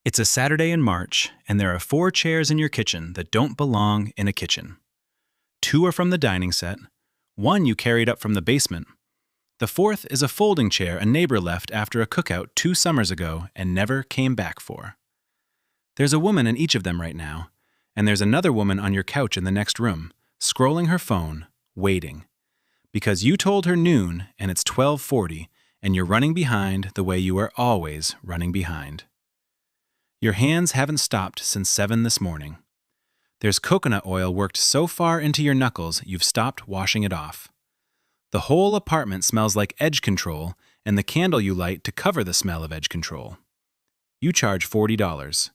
It's a Saturday in March, and there are 4 chairs in your kitchen that don't belong in a kitchen. 2 are from the dining set, 1 you carried up from the basement. The 4th is a folding chair a neighbor left after a cookout 2 summers ago and never came back for. There's a woman in each of them right now, and there's another woman on your couch in the next room, scrolling her phone, waiting. Because you told her noon and it's 12:40, and you're running behind the way you are always running behind. Your hands haven't stopped since 7 this morning. There's coconut oil worked so far into your knuckles you've stopped washing it off. The whole apartment smells like edge control and the candle you light to cover the smell of edge control. You charge $40.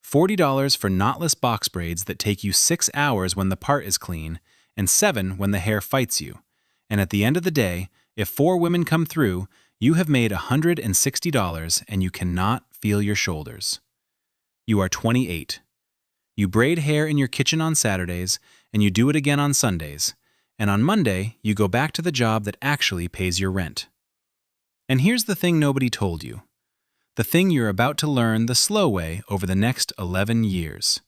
$40 for knotless box braids that take you 6 hours when the part is clean and 7 when the hair fights you. And at the end of the day, if 4 women come through, you have made $160 and you cannot feel your shoulders. You are 28. You braid hair in your kitchen on Saturdays, and you do it again on Sundays. And on Monday, you go back to the job that actually pays your rent. And here's the thing nobody told you. The thing you're about to learn the slow way over the next 11 years.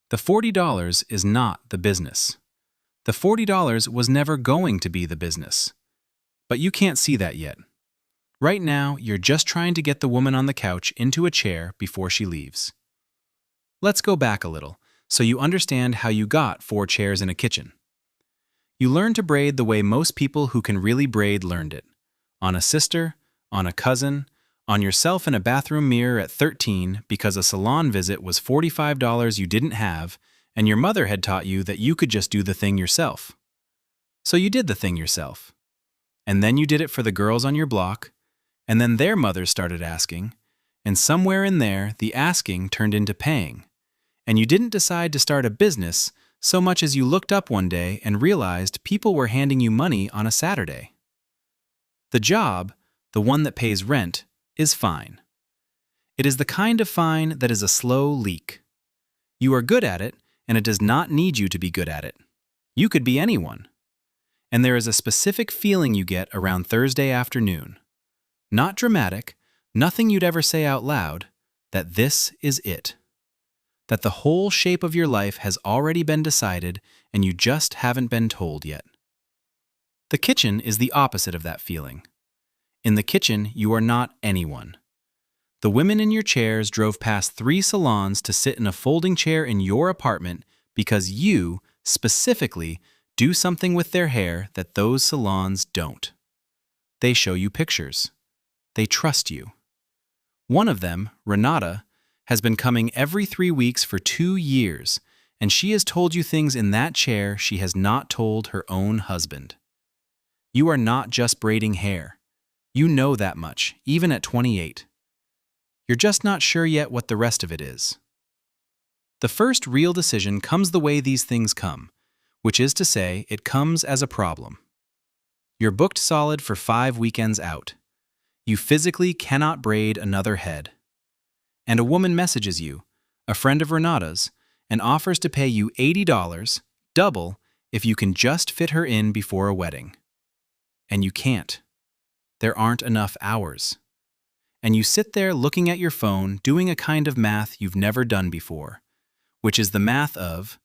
The $40 is not the business. The $40 was never going to be the business. But you can't see that yet. Right now, you're just trying to get the woman on the couch into a chair before she leaves. Let's go back a little, so you understand how you got 4 chairs in a kitchen. You learned to braid the way most people who can really braid learned it. On a sister, on a cousin, on yourself in a bathroom mirror at 13 because a salon visit was $45 you didn't have, and your mother had taught you that you could just do the thing yourself. So you did the thing yourself. And then you did it for the girls on your block, and then their mothers started asking, and somewhere in there the asking turned into paying. And you didn't decide to start a business so much as you looked up one day and realized people were handing you money on a Saturday. The job, the one that pays rent, is fine. It is the kind of fine that is a slow leak. You are good at it, and it does not need you to be good at it. You could be anyone. And there is a specific feeling you get around Thursday afternoon. Not dramatic, nothing you'd ever say out loud, that this is it. That the whole shape of your life has already been decided and you just haven't been told yet. The kitchen is the opposite of that feeling. In the kitchen, you are not anyone. The women in your chairs drove past 3 salons to sit in a folding chair in your apartment because you, specifically, do something with their hair that those salons don't. They show you pictures. They trust you. One of them, Renata, has been coming every 3 weeks for 2 years, and she has told you things in that chair she has not told her own husband. You are not just braiding hair. You know that much, even at 28. You're just not sure yet what the rest of it is. The first real decision comes the way these things come, which is to say, it comes as a problem. You're booked solid for 5 weekends out. You physically cannot braid another head. And a woman messages you, a friend of Renata's, and offers to pay you $80, double, if you can just fit her in before a wedding. And you can't. There aren't enough hours. And you sit there looking at your phone doing a kind of math you've never done before, which is the math of,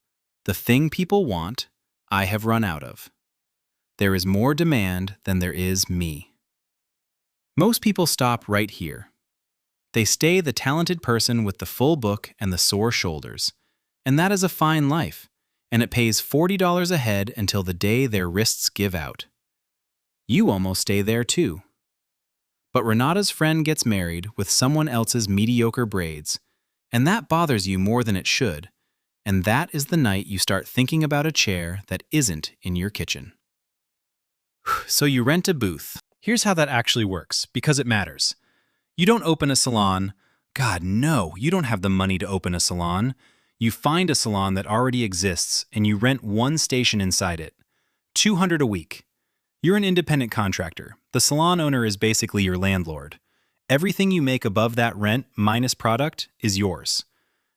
the thing people want, I have run out of. There is more demand than there is me. Most people stop right here. They stay the talented person with the full book and the sore shoulders. And that is a fine life, and it pays $40 a head until the day their wrists give out. You almost stay there too. But Renata's friend gets married with someone else's mediocre braids, and that bothers you more than it should, and that is the night you start thinking about a chair that isn't in your kitchen. So you rent a booth. Here's how that actually works, because it matters. You don't open a salon. God, no, you don't have the money to open a salon. You find a salon that already exists, and you rent 1 station inside it. $200 a week. You're an independent contractor. The salon owner is basically your landlord. Everything you make above that rent, minus product, is yours.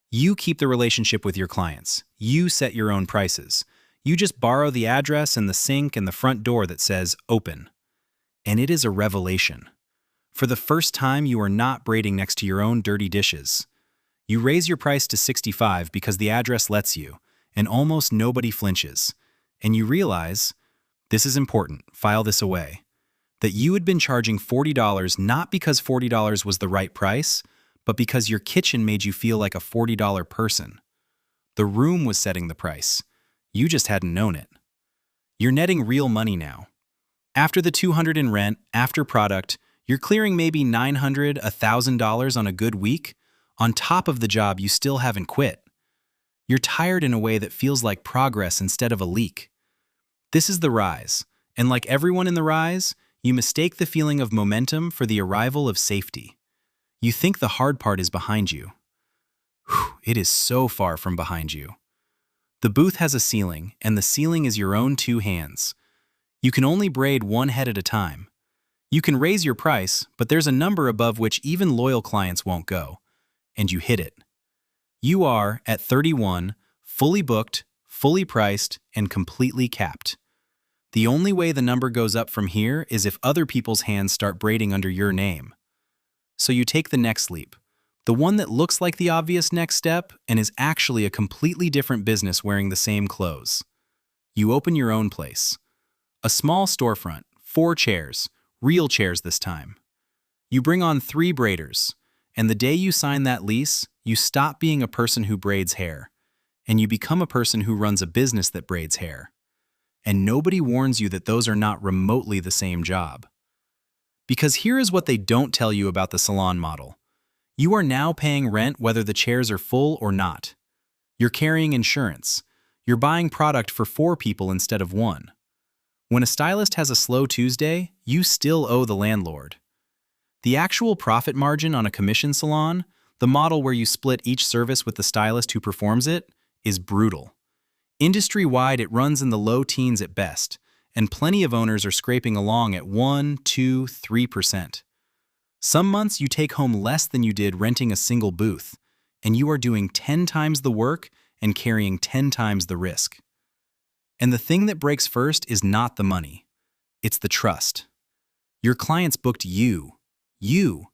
You keep the relationship with your clients. You set your own prices. You just borrow the address and the sink and the front door that says open. And it is a revelation. For the first time, you are not braiding next to your own dirty dishes. You raise your price to $65 because the address lets you, and almost nobody flinches. And you realize, this is important, file this away, that you had been charging $40 not because $40 was the right price, but because your kitchen made you feel like a $40 person. The room was setting the price. You just hadn't known it. You're netting real money now. After the $200 in rent, after product, you're clearing maybe $900, $1,000 on a good week, on top of the job you still haven't quit. You're tired in a way that feels like progress instead of a leak. This is the rise, and like everyone in the rise, you mistake the feeling of momentum for the arrival of safety. You think the hard part is behind you. Whew, it is so far from behind you. The booth has a ceiling, and the ceiling is your own 2 hands. You can only braid one head at a time. You can raise your price, but there's a number above which even loyal clients won't go. And you hit it. You are, at 31, fully booked, fully priced, and completely capped. The only way the number goes up from here is if other people's hands start braiding under your name. So you take the next leap, the one that looks like the obvious next step and is actually a completely different business wearing the same clothes. You open your own place. A small storefront, 4 chairs, real chairs this time. You bring on 3 braiders, and the day you sign that lease, you stop being a person who braids hair, and you become a person who runs a business that braids hair. And nobody warns you that those are not remotely the same job. Because here is what they don't tell you about the salon model. You are now paying rent whether the chairs are full or not. You're carrying insurance. You're buying product for 4 people instead of 1. When a stylist has a slow Tuesday, you still owe the landlord. The actual profit margin on a commission salon, the model where you split each service with the stylist who performs it, is brutal. Industry-wide, it runs in the low teens at best, and plenty of owners are scraping along at 1, 2, 3%. Some months you take home less than you did renting a single booth, and you are doing 10 times the work and carrying 10 times the risk. And the thing that breaks first is not the money. It's the trust. Your clients booked you. You.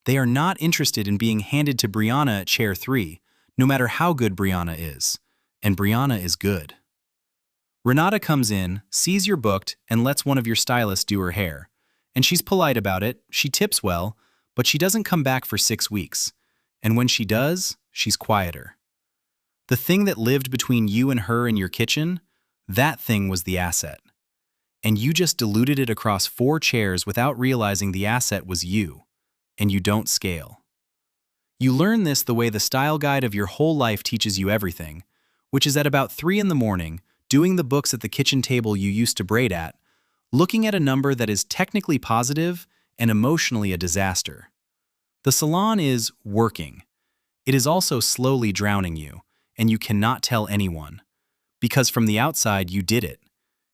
They are not interested in being handed to Brianna at chair 3, no matter how good Brianna is. And Brianna is good. Renata comes in, sees you're booked, and lets one of your stylists do her hair. And she's polite about it, she tips well, but she doesn't come back for 6 weeks. And when she does, she's quieter. The thing that lived between you and her in your kitchen, that thing was the asset. And you just diluted it across 4 chairs without realizing the asset was you. And you don't scale. You learn this the way the style guide of your whole life teaches you everything, which is at about 3 in the morning, doing the books at the kitchen table you used to braid at, looking at a number that is technically positive and emotionally a disaster. The salon is working. It is also slowly drowning you, and you cannot tell anyone. Because from the outside, you did it.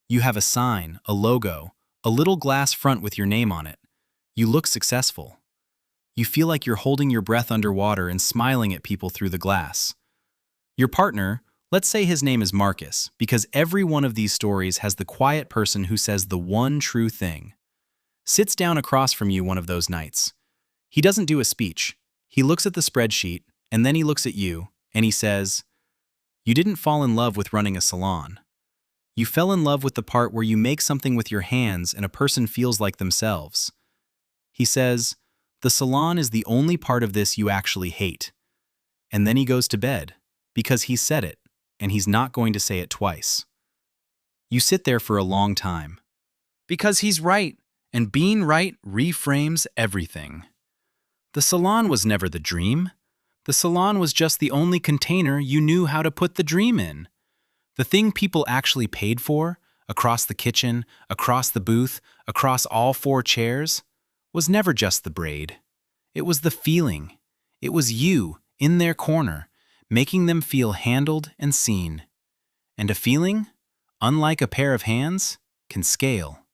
You have a sign, a logo, a little glass front with your name on it. You look successful. You feel like you're holding your breath underwater and smiling at people through the glass. Your partner, let's say his name is Marcus, because every one of these stories has the quiet person who says the one true thing. Sits down across from you one of those nights. He doesn't do a speech. He looks at the spreadsheet, and then he looks at you, and he says, "You didn't fall in love with running a salon. You fell in love with the part where you make something with your hands and a person feels like themselves." He says, "The salon is the only part of this you actually hate." And then he goes to bed, because he said it, and he's not going to say it twice. You sit there for a long time. Because he's right, and being right reframes everything. The salon was never the dream. The salon was just the only container you knew how to put the dream in. The thing people actually paid for, across the kitchen, across the booth, across all 4 chairs, was never just the braid. It was the feeling. It was you, in their corner, making them feel handled and seen. And a feeling, unlike a pair of hands, can scale.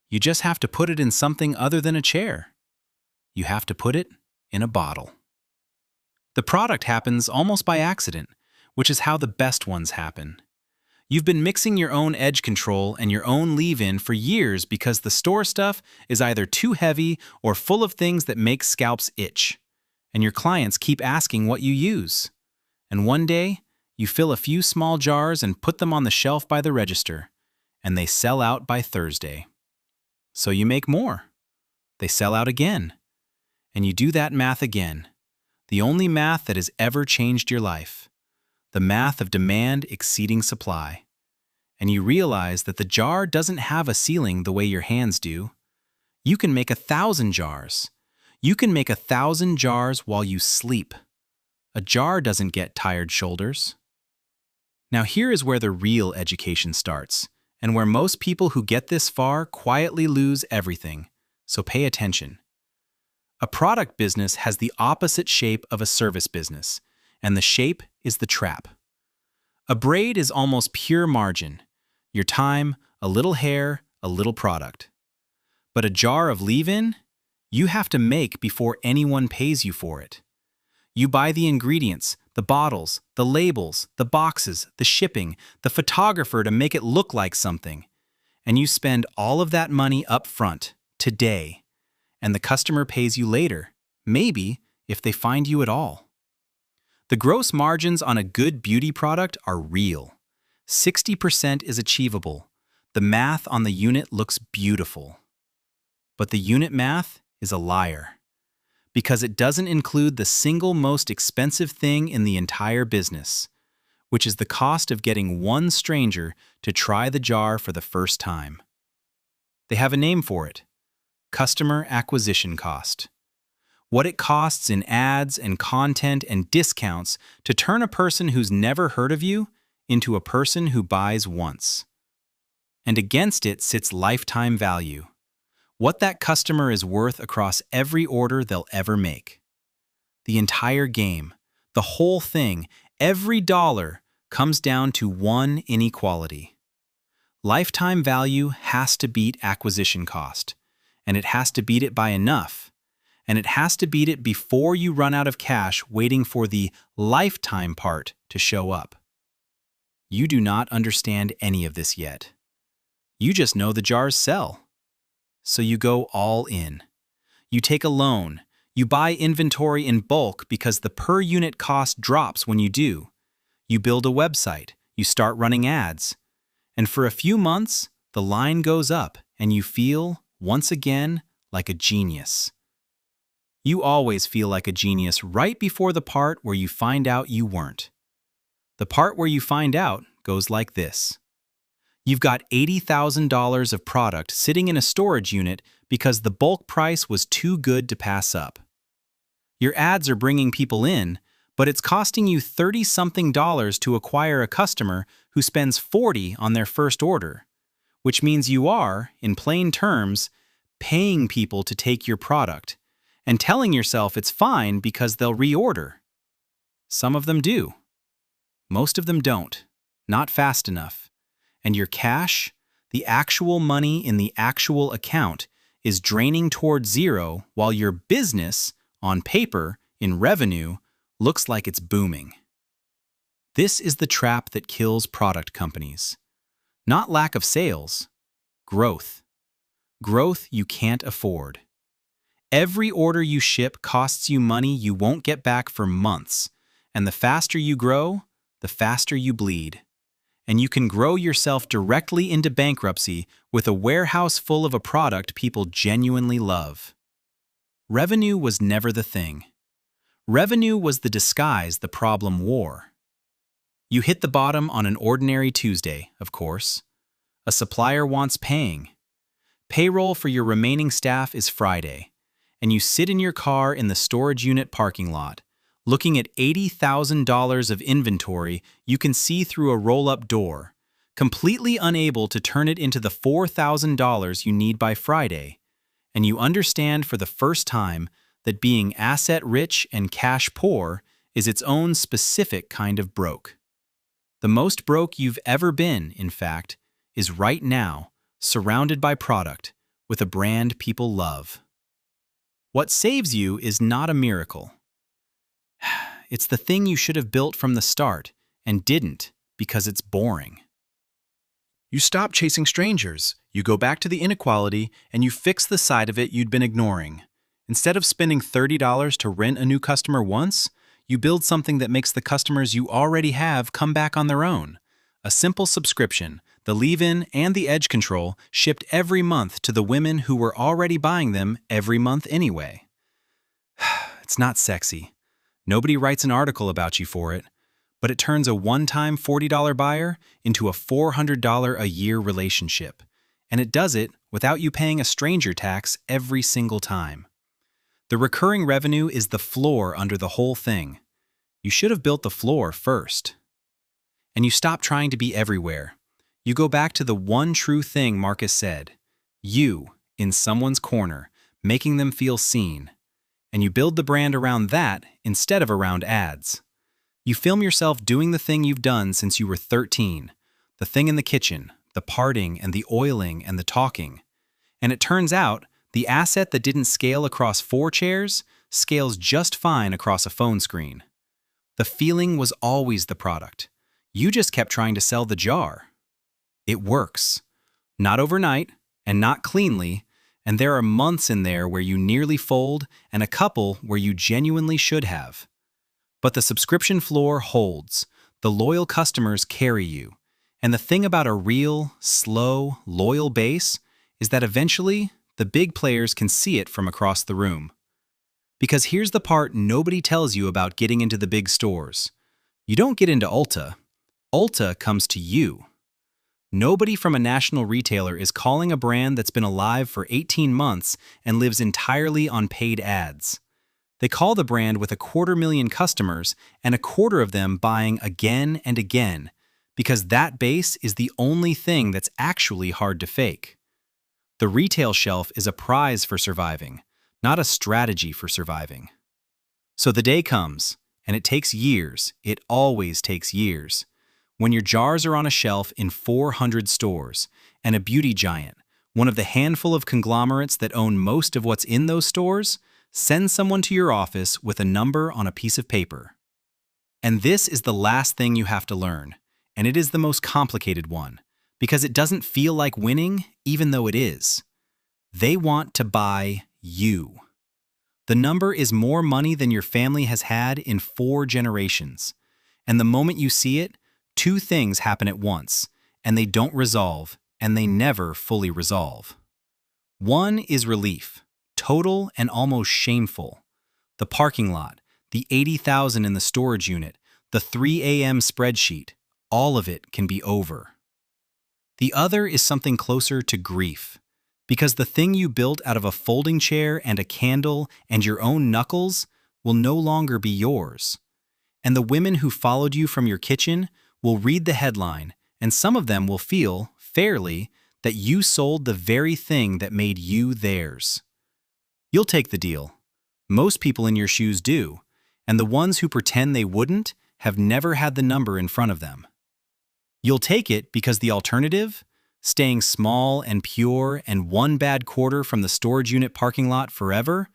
You just have to put it in something other than a chair. You have to put it in a bottle. The product happens almost by accident, which is how the best ones happen. You've been mixing your own edge control and your own leave-in for years because the store stuff is either too heavy or full of things that make scalps itch. and your clients keep asking what you use. And one day, you fill a few small jars and put them on the shelf by the register, and they sell out by Thursday. So you make more. They sell out again. And you do that math again. The only math that has ever changed your life. The math of demand exceeding supply. And you realize that the jar doesn't have a ceiling the way your hands do. You can make 1,000 jars. You can make 1,000 jars while you sleep. A jar doesn't get tired shoulders. Now here is where the real education starts, and where most people who get this far quietly lose everything, so pay attention. A product business has the opposite shape of a service business, and the shape is the trap. A braid is almost pure margin. Your time, a little hair, a little product. But a jar of leave-in? You have to make before anyone pays you for it. You buy the ingredients, the bottles, the labels, the boxes, the shipping, the photographer to make it look like something. And you spend all of that money up front, today. And the customer pays you later, maybe, if they find you at all. The gross margins on a good beauty product are real. 60% is achievable. The math on the unit looks beautiful. But the unit math is a liar, because it doesn't include the single most expensive thing in the entire business, which is the cost of getting one stranger to try the jar for the first time. They have a name for it: customer acquisition cost. What it costs in ads and content and discounts to turn a person who's never heard of you into a person who buys once. And against it sits lifetime value. What that customer is worth across every order they'll ever make. The entire game, the whole thing, every dollar comes down to one inequality. Lifetime value has to beat acquisition cost, and it has to beat it by enough, and it has to beat it before you run out of cash waiting for the lifetime part to show up. You do not understand any of this yet. You just know the jars sell. So you go all in. You take a loan. You buy inventory in bulk because the per unit cost drops when you do. You build a website. You start running ads. And for a few months, the line goes up and you feel, once again, like a genius. You always feel like a genius right before the part where you find out you weren't. The part where you find out goes like this. You've got $80,000 of product sitting in a storage unit because the bulk price was too good to pass up. Your ads are bringing people in, but it's costing you $30-something to acquire a customer who spends $40 on their first order, which means you are, in plain terms, paying people to take your product and telling yourself it's fine because they'll reorder. Some of them do. Most of them don't, not fast enough. And your cash, the actual money in the actual account, is draining toward zero while your business, on paper, in revenue, looks like it's booming. This is the trap that kills product companies. Not lack of sales, growth. Growth you can't afford. Every order you ship costs you money you won't get back for months, and the faster you grow, the faster you bleed. And you can grow yourself directly into bankruptcy with a warehouse full of a product people genuinely love. Revenue was never the thing. Revenue was the disguise the problem wore. You hit the bottom on an ordinary Tuesday, of course. A supplier wants paying. Payroll for your remaining staff is Friday, and you sit in your car in the storage unit parking lot, looking at $80,000 of inventory you can see through a roll-up door, completely unable to turn it into the $4,000 you need by Friday, and you understand for the first time that being asset-rich and cash-poor is its own specific kind of broke. The most broke you've ever been, in fact, is right now, surrounded by product, with a brand people love. What saves you is not a miracle. It's the thing you should have built from the start and didn't because it's boring. You stop chasing strangers, you go back to the inequality, and you fix the side of it you'd been ignoring. Instead of spending $30 to rent a new customer once, you build something that makes the customers you already have come back on their own. A simple subscription, the leave-in and the edge control shipped every month to the women who were already buying them every month anyway. It's not sexy. Nobody writes an article about you for it, but it turns a one-time $40 buyer into a $400 a year relationship. And it does it without you paying a stranger tax every single time. The recurring revenue is the floor under the whole thing. You should have built the floor first. And you stop trying to be everywhere. You go back to the one true thing Marcus said. You, in someone's corner, making them feel seen. And you build the brand around that instead of around ads. You film yourself doing the thing you've done since you were 13, the thing in the kitchen, the parting and the oiling and the talking. And it turns out, the asset that didn't scale across 4 chairs scales just fine across a phone screen. The feeling was always the product. You just kept trying to sell the jar. It works. Not overnight, and not cleanly, and there are months in there where you nearly fold and a couple where you genuinely should have. But the subscription floor holds. The loyal customers carry you. And the thing about a real, slow, loyal base is that eventually, the big players can see it from across the room. Because here's the part nobody tells you about getting into the big stores. You don't get into Ulta. Ulta comes to you. Nobody from a national retailer is calling a brand that's been alive for 18 months and lives entirely on paid ads. They call the brand with 250,000 customers and a quarter of them buying again and again, because that base is the only thing that's actually hard to fake. The retail shelf is a prize for surviving, not a strategy for surviving. So the day comes, and it takes years, it always takes years, when your jars are on a shelf in 400 stores, and a beauty giant, one of the handful of conglomerates that own most of what's in those stores, sends someone to your office with a number on a piece of paper. And this is the last thing you have to learn, and it is the most complicated one, because it doesn't feel like winning, even though it is. They want to buy you. The number is more money than your family has had in 4 generations. And the moment you see it, 2 things happen at once, and they don't resolve, and they never fully resolve. One is relief, total and almost shameful. The parking lot, the 80,000 in the storage unit, the 3 a.m. spreadsheet, all of it can be over. The other is something closer to grief, because the thing you built out of a folding chair and a candle and your own knuckles will no longer be yours. And the women who followed you from your kitchen will read the headline, and some of them will feel, fairly, that you sold the very thing that made you theirs. You'll take the deal. Most people in your shoes do, and the ones who pretend they wouldn't have never had the number in front of them. You'll take it because the alternative, staying small and pure and 1 bad quarter from the storage unit parking lot forever,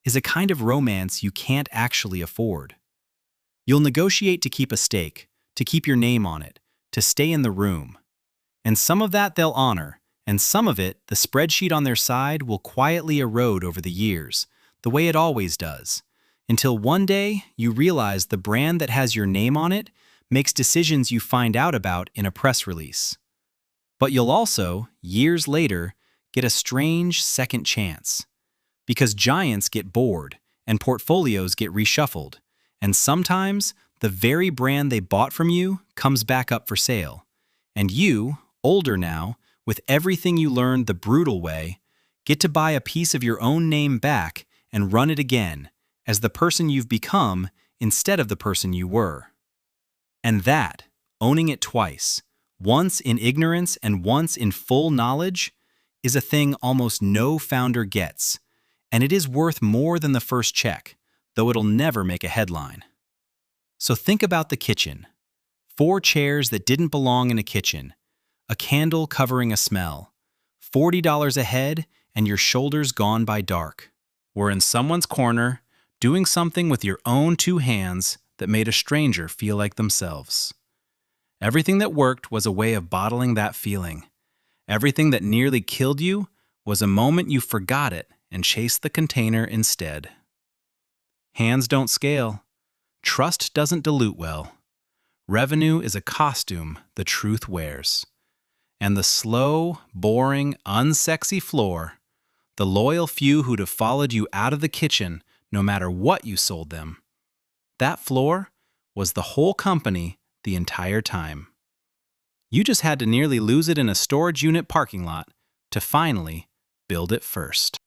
is a kind of romance you can't actually afford. You'll negotiate to keep a stake, to keep your name on it, to stay in the room. And some of that they'll honor, and some of it, the spreadsheet on their side, will quietly erode over the years, the way it always does, until one day you realize the brand that has your name on it makes decisions you find out about in a press release. But you'll also, years later, get a strange second chance. Because giants get bored, and portfolios get reshuffled, and sometimes the very brand they bought from you comes back up for sale. And you, older now, with everything you learned the brutal way, get to buy a piece of your own name back and run it again, as the person you've become instead of the person you were. And that, owning it twice, once in ignorance and once in full knowledge, is a thing almost no founder gets, and it is worth more than the first check, though it'll never make a headline. So think about the kitchen. 4 chairs that didn't belong in a kitchen, a candle covering a smell, $40 a head, and your shoulders gone by dark. We're in someone's corner, doing something with your own 2 hands that made a stranger feel like themselves. Everything that worked was a way of bottling that feeling. Everything that nearly killed you was a moment you forgot it and chase the container instead. Hands don't scale. Trust doesn't dilute well. Revenue is a costume the truth wears. And the slow, boring, unsexy floor, the loyal few who'd have followed you out of the kitchen no matter what you sold them, that floor was the whole company the entire time. You just had to nearly lose it in a storage unit parking lot to finally build it first.